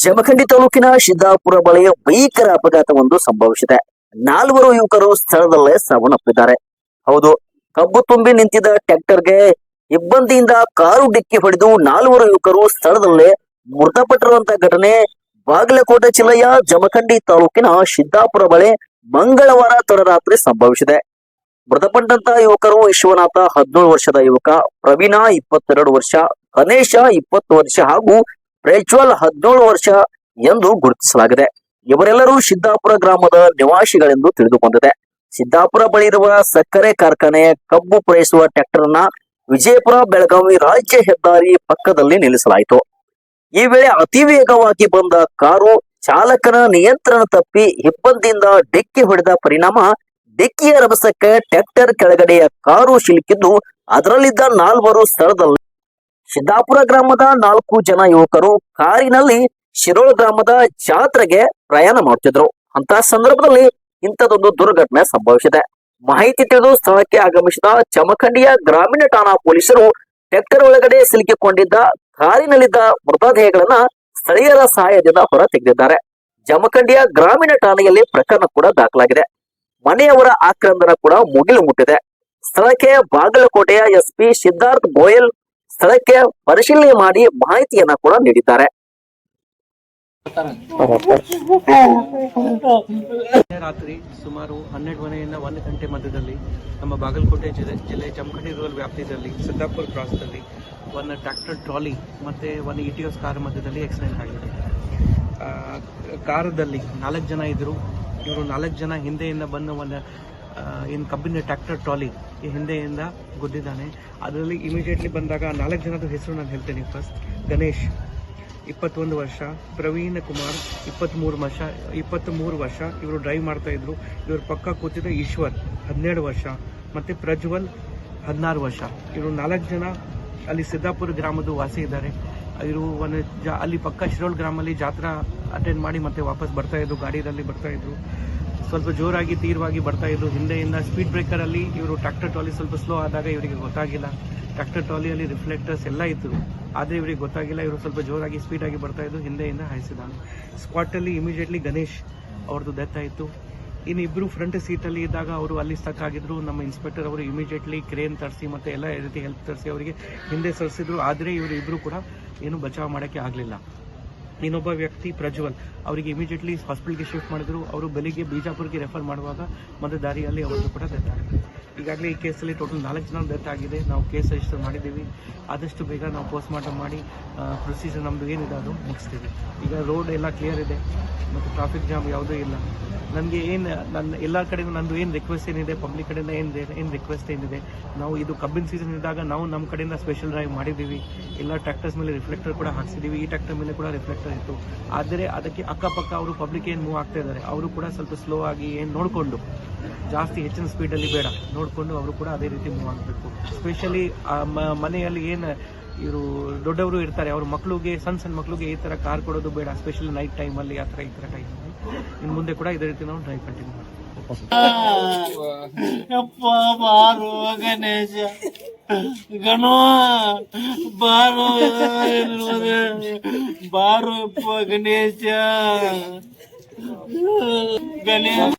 ಜಮಖಂಡಿ ತಾಲೂಕಿನ ಸಿದ್ದಾಪುರ ಬಳಿಯ ಭೀಕರ ಅಪಘಾತವೊಂದು ಸಂಭವಿಸಿದೆ. 4 ಯುವಕರು ಸ್ಥಳದಲ್ಲೇ ಸಾವನ್ನಪ್ಪಿದ್ದಾರೆ. ಹೌದು, ಕಬ್ಬು ತುಂಬಿ ನಿಂತಿದ್ದ ಟ್ರ್ಯಾಕ್ಟರ್ಗೆ ಇಬ್ಬಂದಿಯಿಂದ ಕಾರು ಡಿಕ್ಕಿ ಹೊಡೆದು 4 ಯುವಕರು ಸ್ಥಳದಲ್ಲೇ ಮೃತಪಟ್ಟಿರುವಂತಹ ಘಟನೆ ಬಾಗಲಕೋಟೆ ಜಿಲ್ಲೆಯ ಜಮಖಂಡಿ ತಾಲೂಕಿನ ಸಿದ್ದಾಪುರ ಬಳಿ ಮಂಗಳವಾರ ತಡರಾತ್ರಿ ಸಂಭವಿಸಿದೆ. ಮೃತಪಟ್ಟಂತ ಯುವಕರು ವಿಶ್ವನಾಥ 17 ವರ್ಷದ ಯುವಕ, ಪ್ರವೀಣ 22 ವರ್ಷ, ಗಣೇಶ 20 ವರ್ಷ ಹಾಗೂ ಪ್ರಜ್ವಲ್ 17 ವರ್ಷ ಎಂದು ಗುರುತಿಸಲಾಗಿದೆ. ಇವರೆಲ್ಲರೂ ಸಿದ್ದಾಪುರ ಗ್ರಾಮದ ನಿವಾಸಿಗಳೆಂದು ತಿಳಿದುಕೊಂಡಿದೆ. ಸಿದ್ದಾಪುರ ಬಳಿ ಇರುವ ಸಕ್ಕರೆ ಕಾರ್ಖಾನೆ ಕಬ್ಬು ಪೂರೈಸುವ ಟ್ರ್ಯಾಕ್ಟರ್ ಅನ್ನ ವಿಜಯಪುರ ಬೆಳಗಾವಿ ರಾಜ್ಯ ಹೆದ್ದಾರಿ ಪಕ್ಕದಲ್ಲಿ ನಿಲ್ಲಿಸಲಾಯಿತು. ಈ ವೇಳೆ ಅತಿ ವೇಗವಾಗಿ ಬಂದ ಕಾರು ಚಾಲಕನ ನಿಯಂತ್ರಣ ತಪ್ಪಿ ಇಬ್ಬಂದಿಯಿಂದ ಡಿಕ್ಕಿ ಹೊಡೆದ ಪರಿಣಾಮ ಡಿಕ್ಕಿಯ ರಭಸಕ್ಕೆ ಟ್ರ್ಯಾಕ್ಟರ್ ಕೆಳಗಡೆಯ ಕಾರು ಸಿಲುಕಿದ್ದು ಅದರಲ್ಲಿದ್ದ 4 ಸ್ಥಳದಲ್ಲಿ. ಸಿದ್ದಾಪುರ ಗ್ರಾಮದ 4 ಜನ ಯುವಕರು ಕಾರಿನಲ್ಲಿ ಶಿರೋಳ ಗ್ರಾಮದ ಜಾತ್ರೆಗೆ ಪ್ರಯಾಣ ಮಾಡುತ್ತಿದ್ರು. ಅಂತ ಸಂದರ್ಭದಲ್ಲಿ ಇಂಥದೊಂದು ದುರ್ಘಟನೆ ಸಂಭವಿಸಿದೆ. ಮಾಹಿತಿ ತಿಳಿದು ಸ್ಥಳಕ್ಕೆ ಆಗಮಿಸಿದ ಜಮಖಂಡಿಯ ಗ್ರಾಮೀಣ ಠಾಣಾ ಪೊಲೀಸರು ಟ್ರ್ಯಾಕ್ಟರ್ ಒಳಗಡೆ ಸಿಲುಕಿಕೊಂಡಿದ್ದ ಕಾರಿನಲ್ಲಿದ್ದ ಮೃತದೇಹಗಳನ್ನ ಸ್ಥಳೀಯರ ಸಹಾಯದಿಂದ ಹೊರ ತೆಗೆದಿದ್ದಾರೆ. ಜಮಖಂಡಿಯ ಗ್ರಾಮೀಣ ಠಾಣೆಯಲ್ಲಿ ಪ್ರಕರಣ ಕೂಡ ದಾಖಲಾಗಿದೆ. ಮನೆಯವರ ಆಕ್ರಂದನ ಕೂಡ ಮುಗಿಲು ಮುಟ್ಟಿದೆ. ಸ್ಥಳಕ್ಕೆ ಬಾಗಲಕೋಟೆಯ ಎಸ್ಪಿ ಸಿದ್ಧಾರ್ಥ ಗೋಯಲ್ ಸ್ಥಳಕ್ಕೆ ಪರಿಶೀಲನೆ ಮಾಡಿ ಮಾಹಿತಿಯನ್ನ ಕೂಡ ನೀಡಿದ್ದಾರೆ. ರಾತ್ರಿ ಸುಮಾರು 12 ಮನೆಯಿಂದ 1 ಗಂಟೆ ಮಧ್ಯದಲ್ಲಿ ನಮ್ಮ ಬಾಗಲಕೋಟೆ ಜಿಲ್ಲೆ ಜಮಖಂಡಿ ರೂರಲ್ ವ್ಯಾಪ್ತಿಯಲ್ಲಿ ಸಿದ್ದಾಪುರ ಕ್ರಾಸ್ದಲ್ಲಿ ಒಂದು ಟ್ರ್ಯಾಕ್ಟರ್ ಟ್ರಾಲಿ ಮತ್ತೆ ಒಂದು ಇಟಿಯೋಸ್ ಕಾರ್ ಮಧ್ಯದಲ್ಲಿ ಆಕ್ಸಿಡೆಂಟ್ ಆಗಿದೆ. ಕಾರದಲ್ಲಿ 4 ಜನ ಇದ್ರು. ಇವರು 4 ಜನ ಹಿಂದೆಯಿಂದ ಬಂದು ಒಂದು ಏನು ಕಬ್ಬಿನ ಟ್ರ್ಯಾಕ್ಟರ್ ಟ್ರಾಲಿ ಈ ಹಿಂದೆಯಿಂದ ಗುದ್ದಿದ್ದಾನೆ. ಅದರಲ್ಲಿ ಇಮಿಡಿಯೇಟ್ಲಿ ಬಂದಾಗ 4 ಜನದ ಹೆಸರು ನಾನು ಹೇಳ್ತೇನೆ. ಫಸ್ಟ್ ಗಣೇಶ್ 21 ವರ್ಷ, ಪ್ರವೀಣ್ ಕುಮಾರ್ 23 ವರ್ಷ ಇವರು ಡ್ರೈವ್ ಮಾಡ್ತಾ ಇದ್ರು. ಇವ್ರ ಪಕ್ಕ ಕೂತಿದ್ದ ಈಶ್ವರ್ 17 ವರ್ಷ ಮತ್ತೆ ಪ್ರಜ್ವಲ್ 16 ವರ್ಷ. ಇವರು 4 ಜನ ಅಲ್ಲಿ ಸಿದ್ದಾಪುರ ಗ್ರಾಮದ ವಾಸಿ ಇದ್ದಾರೆ. ಇವರು ಅಲ್ಲಿ ಪಕ್ಕ ಶಿರೋಳ್ ಗ್ರಾಮಲ್ಲಿ ಜಾತ್ರಾ ಅಟೆಂಡ್ ಮಾಡಿ ಮತ್ತೆ ವಾಪಸ್ ಬರ್ತಾ ಇದ್ರು. ಗಾಡಿಯಲ್ಲಿ ಬರ್ತಾ ಇದ್ರು. ಸ್ವಲ್ಪ ಜೋರಾಗಿ ತೀವ್ರವಾಗಿ ಬರ್ತಾ ಇದ್ರು. ಹಿಂದೆಯಿಂದ ಸ್ಪೀಡ್ ಬ್ರೇಕರ್ ಅಲ್ಲಿ ಇವರು ಟ್ರ್ಯಾಕ್ಟರ್ ಟ್ರಾಲಿ ಸ್ವಲ್ಪ ಸ್ಲೋ ಆದಾಗ ಇವರಿಗೆ ಗೊತ್ತಾಗಿಲ್ಲ. ಟ್ರ್ಯಾಕ್ಟರ್ ಟ್ರಾಲಿಯಲ್ಲಿ ರಿಫ್ಲೆಕ್ಟರ್ಸ್ ಎಲ್ಲ ಇತ್ತು, ಆದರೆ ಇವರಿಗೆ ಗೊತ್ತಾಗಿಲ್ಲ. ಇವರು ಸ್ವಲ್ಪ ಜೋರಾಗಿ ಸ್ಪೀಡ್ ಆಗಿ ಬರ್ತಾ ಇದ್ದು ಹಿಂದೆಯಿಂದ ಹಾಯಿಸಿದ್ದಾನೆ. ಸ್ಪಾಟ್ ಅಲ್ಲಿ ಇಮಿಡಿಯೇಟ್ಲಿ ಗಣೇಶ್ ಅವ್ರದ್ದು ಡೆತ್ ಆಯಿತು. ಇನ್ನಿಬ್ರು ಫ್ರಂಟ್ ಸೀಟಲ್ಲಿ ಇದ್ದಾಗ ಅವರು ಅಲ್ಲಿ ಸ್ಟಕ್ ಆಗಿದ್ರು. ನಮ್ಮ ಇನ್ಸ್ಪೆಕ್ಟರ್ ಅವರು ಇಮಿಡಿಯೇಟ್ಲಿ ಕ್ರೇನ್ ತರಿಸಿ ಮತ್ತೆ ಎಲ್ಲ ರೀತಿ ಹೆಲ್ಪ್ ತರಿಸಿ ಅವರಿಗೆ ಹಿಂದೆ ಸರಿಸಿದ್ರು. ಆದರೆ ಇವರು ಇಬ್ರು ಕೂಡ ಏನು ಬಚಾವ್ ಮಾಡೋಕ್ಕೆ ಆಗಲಿಲ್ಲ. ಇನ್ನೊಬ್ಬ ವ್ಯಕ್ತಿ ಪ್ರಜ್ವಲ್ ಅವರಿಗೆ ಇಮಿಡಿಯೇಟ್ಲಿ ಹಾಸ್ಪಿಟಲ್ಗೆ ಶಿಫ್ಟ್ ಮಾಡಿದ್ರು. ಅವರು ಬೆಳಿಗ್ಗೆ ಬಿಜಾಪುರ್ಗೆ ರೆಫರ್ ಮಾಡುವಾಗ ಮತ್ತೆ ದಾರಿಯಲ್ಲಿ ಅವರದ್ದು ಕೂಡ ಡೆತ್ ಆಗಿದೆ. ಈಗಾಗಲೇ ಈ ಕೇಸಲ್ಲಿ ಟೋಟಲ್ 4 ಜನ ಡೆತ್ ಆಗಿದೆ. ನಾವು ಕೇಸ್ ರಿಜಿಸ್ಟರ್ ಮಾಡಿದ್ದೀವಿ. ಆದಷ್ಟು ಬೇಗ ನಾವು ಪೋಸ್ಟ್ ಮಾರ್ಟಮ್ ಮಾಡಿ ಪ್ರೊಸೀಜರ್ ನಮ್ಮದು ಏನಿದೆ ಅದು ಮುಗಿಸ್ತೀವಿ. ಈಗ ರೋಡ್ ಎಲ್ಲ ಕ್ಲಿಯರ್ ಇದೆ ಮತ್ತು ಟ್ರಾಫಿಕ್ ಜಾಮ್ ಯಾವುದೂ ಇಲ್ಲ. ನನಗೆ ನನ್ನ ಎಲ್ಲ ಕಡೆಗೂ ನಂದು ಏನು ರಿಕ್ವೆಸ್ಟ್ ಏನಿದೆ, ಪಬ್ಲಿಕ್ ಕಡೆಯಿಂದ ಏನು ರಿಕ್ವೆಸ್ಟ್ ಏನಿದೆ, ನಾವು ಇದು ಕಬ್ಬಿನ ಸೀಸನ್ ಇದ್ದಾಗ ನಾವು ನಮ್ಮ ಕಡೆಯಿಂದ ಸ್ಪೆಷಲ್ ಡ್ರೈವ್ ಮಾಡಿದ್ದೀವಿ. ಎಲ್ಲ ಟ್ರ್ಯಾಕ್ಟರ್ಸ್ ಮೇಲೆ ರಿಫ್ಲೆಕ್ಟರ್ ಕೂಡ ಹಾಕ್ಸಿದ್ದೀವಿ. ಈ ಟ್ರ್ಯಾಕ್ಟರ್ ಮೇಲೆ ಕೂಡ ರಿಫ್ಲೆಕ್ಟರ್ ಇತ್ತು. ಆದರೆ ಅದಕ್ಕೆ ಅಕ್ಕಪಕ್ಕ ಅವರು ಪಬ್ಲಿಕ್ ಏನು ಮೂವ್ ಆಗ್ತಾ ಇದ್ದಾರೆ ಅವರು ಕೂಡ ಸ್ವಲ್ಪ ಸ್ಲೋ ಆಗಿ ಏನು ನೋಡಿಕೊಂಡು, ಜಾಸ್ತಿ ಹೆಚ್ಚಿನ ಸ್ಪೀಡಲ್ಲಿ ಬೇಡ ನೋಡಿಕೊಂಡು ಅವರು ಕೂಡ ಅದೇ ರೀತಿ ಮೂವ್ ಆಗಬೇಕು. ಸ್ಪೆಷಲಿ ಮನೆಯಲ್ಲಿ ಏನು ಇವರು ದೊಡ್ಡವರು ಇರ್ತಾರೆ, ಅವ್ರ ಮಕ್ಕಳಿಗೆ ಸಣ್ಣ ಮಕ್ಕಳಿಗೆ ಈ ಥರ ಕಾರ್ ಕೊಡೋದು ಬೇಡ. ಸ್ಪೆಷಲಿ ನೈಟ್ ಟೈಮಲ್ಲಿ ಈ ಥರ ಟೈಮಲ್ಲಿ ಇನ್ನು ಮುಂದೆ ಕೂಡ ಇದೇ ರೀತಿ ನಾವು ಡ್ರೈವ್ ಕಂಟಿನ್ಯೂ ಮಾಡ್ತೀವಿ. ಬಾರು ಗಣೇಶ ಗಣೋ ಬಾರು ಬಾರು ಗಣೇಶ ಗಣೇಶ